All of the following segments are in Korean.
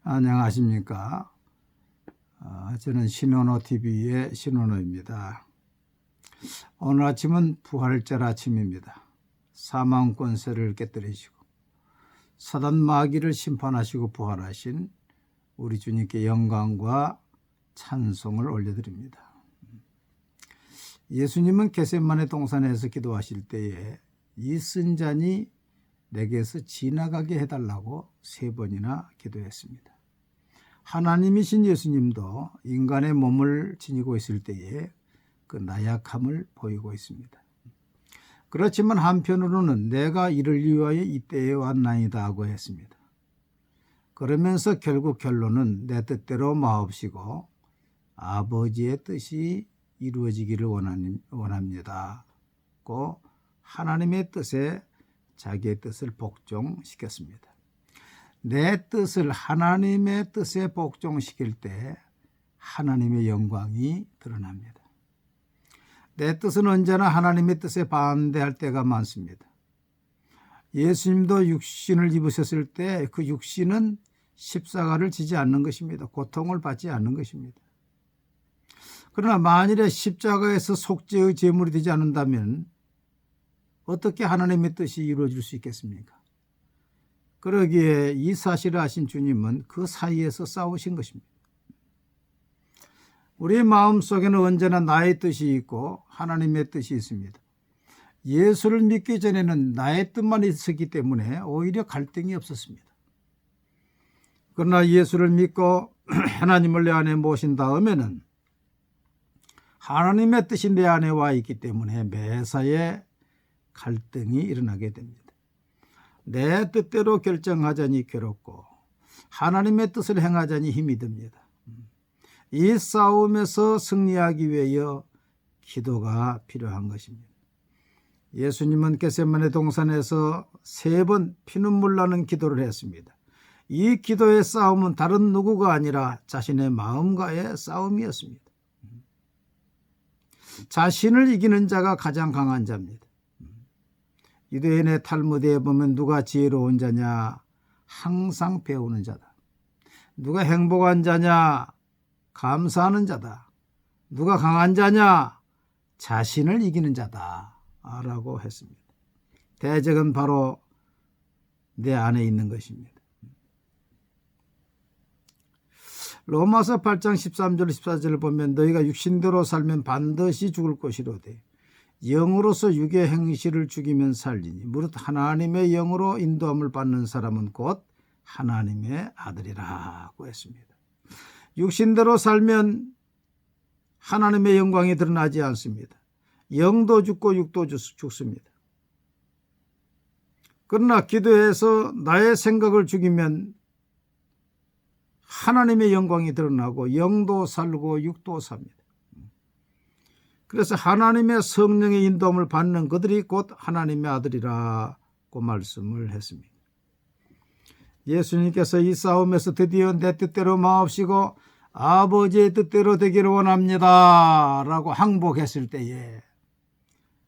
안녕하십니까. 저는 신원호TV의 신원호입니다. 오늘 아침은 부활절 아침입니다. 사망 권세를 깨뜨리시고 사단 마귀를 심판하시고 부활하신 우리 주님께 영광과 찬송을 올려드립니다. 예수님은 겟세마네 동산에서 기도하실 때에 이 쓴 잔이 내게서 지나가게 해달라고 3번이나 기도했습니다. 하나님이신 예수님도 인간의 몸을 지니고 있을 때에 그 나약함을 보이고 있습니다. 그렇지만 한편으로는 내가 이를 위하여 이 때에 왔나이다 하고 했습니다. 그러면서 결국 결론은 내 뜻대로 마옵시고 아버지의 뜻이 이루어지기를 원합니다. 고 하나님의 뜻에 자기의 뜻을 복종시켰습니다. 내 뜻을 하나님의 뜻에 복종시킬 때 하나님의 영광이 드러납니다. 내 뜻은 언제나 하나님의 뜻에 반대할 때가 많습니다. 예수님도 육신을 입으셨을 때 그 육신은 십자가를 지지 않는 것입니다. 고통을 받지 않는 것입니다. 그러나 만일에 십자가에서 속죄의 제물이 되지 않는다면 어떻게 하나님의 뜻이 이루어질 수 있겠습니까? 그러기에 이 사실을 아신 주님은 그 사이에서 싸우신 것입니다. 우리 마음속에는 언제나 나의 뜻이 있고 하나님의 뜻이 있습니다. 예수를 믿기 전에는 나의 뜻만 있었기 때문에 오히려 갈등이 없었습니다. 그러나 예수를 믿고 하나님을 내 안에 모신 다음에는 하나님의 뜻이 내 안에 와 있기 때문에 매사에 갈등이 일어나게 됩니다. 내 뜻대로 결정하자니 괴롭고 하나님의 뜻을 행하자니 힘이 듭니다. 이 싸움에서 승리하기 위하여 기도가 필요한 것입니다. 예수님은 겟세마네 동산에서 3번 피눈물 나는 기도를 했습니다. 이 기도의 싸움은 다른 누구가 아니라 자신의 마음과의 싸움이었습니다. 자신을 이기는 자가 가장 강한 자입니다. 유대인의 탈무드에 보면 누가 지혜로운 자냐? 항상 배우는 자다. 누가 행복한 자냐? 감사하는 자다. 누가 강한 자냐? 자신을 이기는 자다 라고 했습니다. 대적은 바로 내 안에 있는 것입니다. 로마서 8장 13절 14절을 보면 너희가 육신대로 살면 반드시 죽을 것이로되 영으로서 육의 행실을 죽이면 살리니 무릇 하나님의 영으로 인도함을 받는 사람은 곧 하나님의 아들이라고 했습니다. 육신대로 살면 하나님의 영광이 드러나지 않습니다. 영도 죽고 육도 죽습니다. 그러나 기도해서 나의 생각을 죽이면 하나님의 영광이 드러나고 영도 살고 육도 삽니다. 그래서 하나님의 성령의 인도함을 받는 그들이 곧 하나님의 아들이라고 말씀을 했습니다. 예수님께서 이 싸움에서 드디어 내 뜻대로 마옵시고 아버지의 뜻대로 되기를 원합니다 라고 항복했을 때에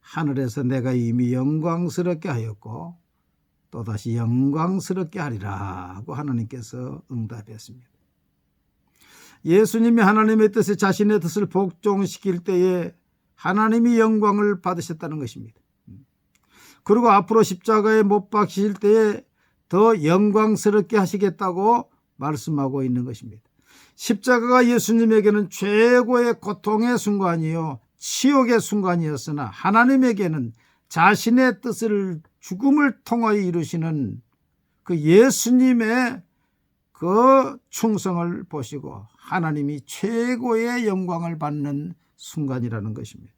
하늘에서 내가 이미 영광스럽게 하였고 또다시 영광스럽게 하리라고 하나님께서 응답했습니다. 예수님이 하나님의 뜻에 자신의 뜻을 복종시킬 때에 하나님이 영광을 받으셨다는 것입니다. 그리고 앞으로 십자가에 못 박히실 때에 더 영광스럽게 하시겠다고 말씀하고 있는 것입니다. 십자가가 예수님에게는 최고의 고통의 순간이요 치욕의 순간이었으나 하나님에게는 자신의 뜻을 죽음을 통하여 이루시는 그 예수님의 그 충성을 보시고 하나님이 최고의 영광을 받는 순간이라는 것입니다.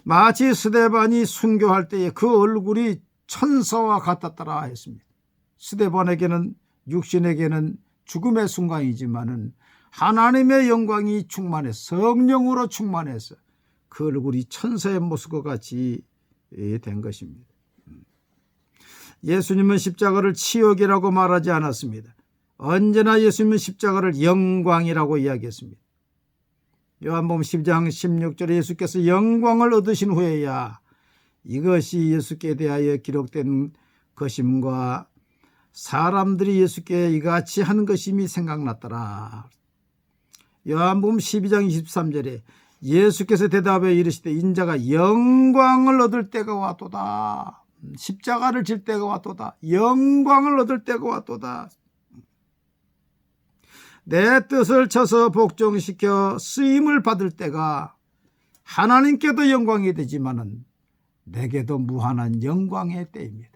마치 스데반이 순교할 때에 그 얼굴이 천사와 같았더라 했습니다. 스데반에게는 육신에게는 죽음의 순간이지만은 하나님의 영광이 충만해서 성령으로 충만해서 그 얼굴이 천사의 모습과 같이 된 것입니다. 예수님은 십자가를 치욕이라고 말하지 않았습니다. 언제나 예수님은 십자가를 영광이라고 이야기했습니다. 요한복음 10장 16절에 예수께서 영광을 얻으신 후에야 이것이 예수께 대하여 기록된 것임과 사람들이 예수께 이같이 하는 것임이 생각났더라. 요한복음 12장 23절에 예수께서 대답하여 이르시되 인자가 영광을 얻을 때가 왔도다. 십자가를 질 때가 왔도다. 영광을 얻을 때가 왔도다. 내 뜻을 쳐서 복종시켜 쓰임을 받을 때가 하나님께도 영광이 되지만은 내게도 무한한 영광의 때입니다.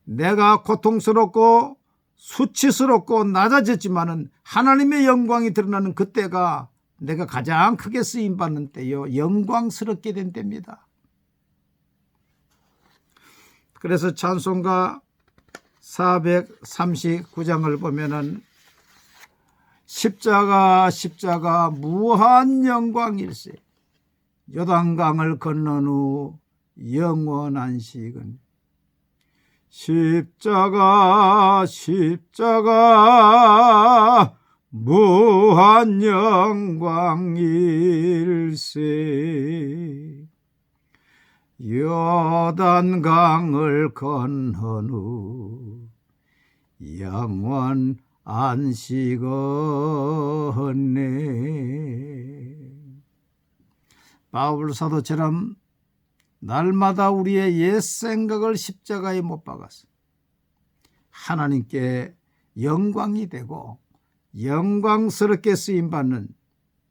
내가 고통스럽고 수치스럽고 낮아졌지만은 하나님의 영광이 드러나는 그때가 내가 가장 크게 쓰임받는 때요, 영광스럽게 된 때입니다. 그래서 찬송가 439장을 보면은 십자가 십자가 무한 영광일세, 요단강을 건넌 후 영원한 시근, 십자가 십자가 무한 영광일세, 요단강을 건넌 후 영원 안식었네. 바울 사도처럼 날마다 우리의 옛 생각을 십자가에 못 박아서 하나님께 영광이 되고 영광스럽게 쓰임받는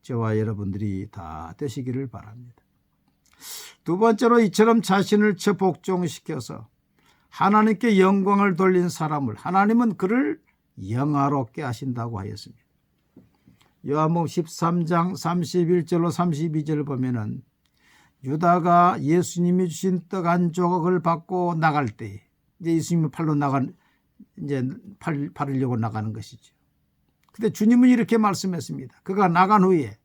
저와 여러분들이 다 되시기를 바랍니다. 두 번째로 이처럼 자신을 복종시켜서 하나님께 영광을 돌린 사람을 하나님은 그를 영화롭게 하신다고 하였습니다. 요한복음 13장 31절로 32절을 보면은 유다가 예수님이 주신 떡 한 조각을 받고 나갈 때, 이제 예수님이 팔으려고 나가는 것이죠. 근데 주님은 이렇게 말씀했습니다. 그가 나간 후에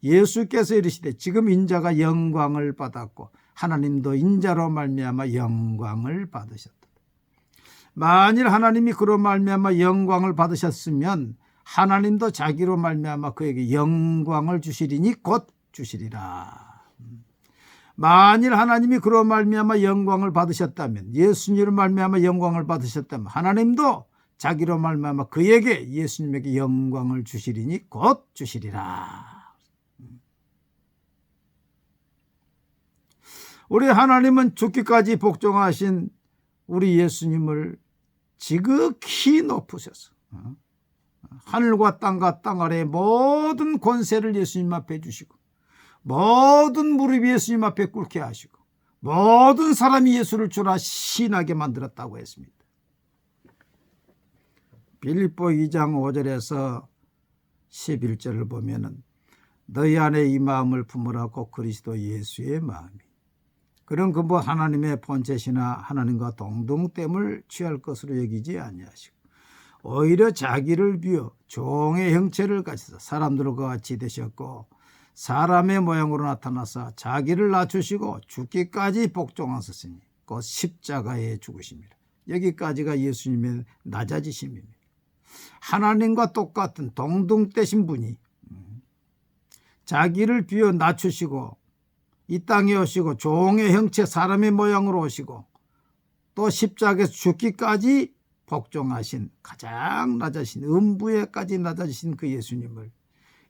예수께서 이르시되 지금 인자가 영광을 받았고 하나님도 인자로 말미암아 영광을 받으셨다. 만일 하나님이 그로 말미암아 영광을 받으셨으면 하나님도 자기로 말미암아 그에게 영광을 주시리니 곧 주시리라. 만일 하나님이 그로 말미암아 영광을 받으셨다면, 예수님으로 말미암아 영광을 받으셨다면 하나님도 자기로 말미암아 그에게, 예수님에게 영광을 주시리니 곧 주시리라. 우리 하나님은 죽기까지 복종하신 우리 예수님을 지극히 높으셔서 하늘과 땅과 땅 아래의 모든 권세를 예수님 앞에 주시고 모든 무릎이 예수님 앞에 꿇게 하시고 모든 사람이 예수를 주라 신하게 만들었다고 했습니다. 빌립보 2장 5절에서 11절을 보면은 너희 안에 이 마음을 품으라고 그리스도 예수의 마음이, 그런 그 하나님의 본체시나 하나님과 동등됨을 취할 것으로 여기지 아니하시고 오히려 자기를 비워 종의 형체를 가지사 사람들과 같이 되셨고 사람의 모양으로 나타나사 자기를 낮추시고 죽기까지 복종하셨으니 곧 십자가에 죽으십니다. 여기까지가 예수님의 낮아지심입니다. 하나님과 똑같은 동등되신 분이 자기를 비워 낮추시고 이 땅에 오시고 종의 형체 사람의 모양으로 오시고 또 십자가에서 죽기까지 복종하신 가장 낮아신 음부에까지 낮아지신 그 예수님을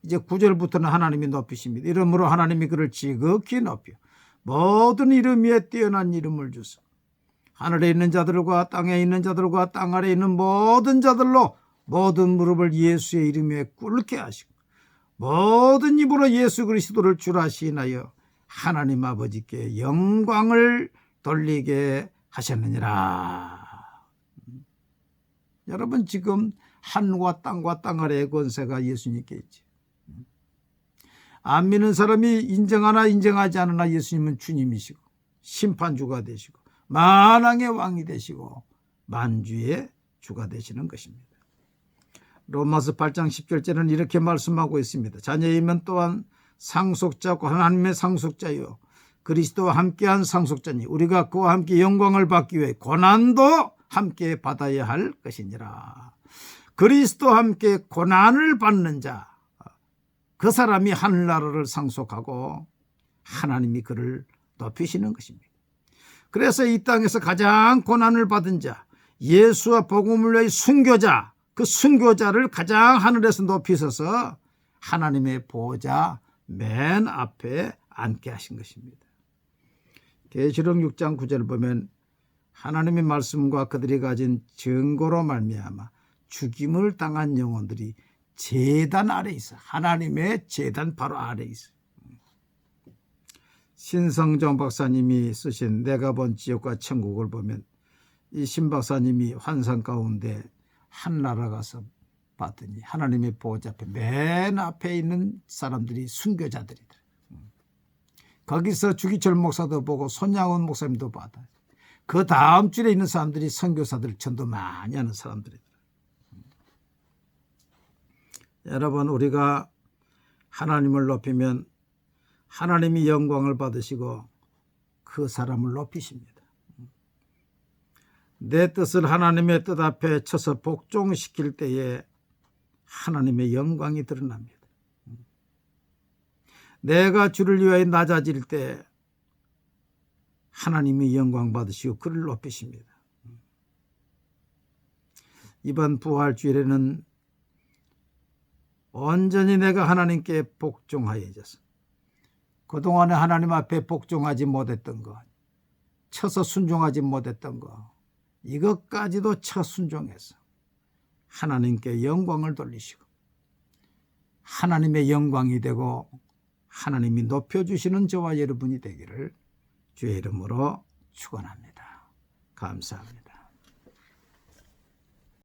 이제 9절부터는 하나님이 높이십니다. 이러므로 하나님이 그를 지극히 높여 모든 이름 위에 뛰어난 이름을 주소 하늘에 있는 자들과 땅에 있는 자들과 땅 아래에 있는 모든 자들로 모든 무릎을 예수의 이름 위에 꿇게 하시고 모든 입으로 예수 그리스도를 주라 시인하여 하나님 아버지께 영광을 돌리게 하셨느니라. 여러분, 지금 하늘과 땅 아래의 권세가 예수님께 있지. 안 믿는 사람이 인정하나 인정하지 않으나 예수님은 주님이시고 심판주가 되시고 만왕의 왕이 되시고 만주의 주가 되시는 것입니다. 로마서 8장 10절째는 이렇게 말씀하고 있습니다. 자녀이면 또한 상속자고 하나님의 상속자요 그리스도와 함께한 상속자니 우리가 그와 함께 영광을 받기 위해 고난도 함께 받아야 할 것이니라. 그리스도와 함께 고난을 받는 자, 그 사람이 하늘나라를 상속하고 하나님이 그를 높이시는 것입니다. 그래서 이 땅에서 가장 고난을 받은 자, 예수와 복음을 위해 순교자, 그 순교자를 가장 하늘에서 높이셔서 하나님의 보좌 맨 앞에 앉게 하신 것입니다. 계시록 6장 9절을 보면 하나님의 말씀과 그들이 가진 증거로 말미암아 죽임을 당한 영혼들이 제단 아래 있어. 하나님의 제단 바로 아래 있어. 신성정 박사님이 쓰신 내가 본 지옥과 천국을 보면 이 신 박사님이 환상 가운데 한 나라 가서 봤더니 하나님의 보좌 앞에 맨 앞에 있는 사람들이 순교자들이다. 거기서 주기철 목사도 보고 손양원 목사님도 받아. 그 다음 줄에 있는 사람들이 선교사들 전도 많이 하는 사람들이다. 여러분, 우리가 하나님을 높이면 하나님이 영광을 받으시고 그 사람을 높이십니다. 내 뜻을 하나님의 뜻 앞에 쳐서 복종시킬 때에 하나님의 영광이 드러납니다. 내가 주를 위하여 낮아질 때 하나님이 영광 받으시고 그를 높이십니다. 이번 부활주일에는 온전히 내가 하나님께 복종하여져서 그동안에 하나님 앞에 복종하지 못했던 것, 쳐서 순종하지 못했던 것, 이것까지도 쳐 순종해서 하나님께 영광을 돌리시고 하나님의 영광이 되고 하나님이 높여주시는 저와 여러분이 되기를 주의 이름으로 축원합니다. 감사합니다.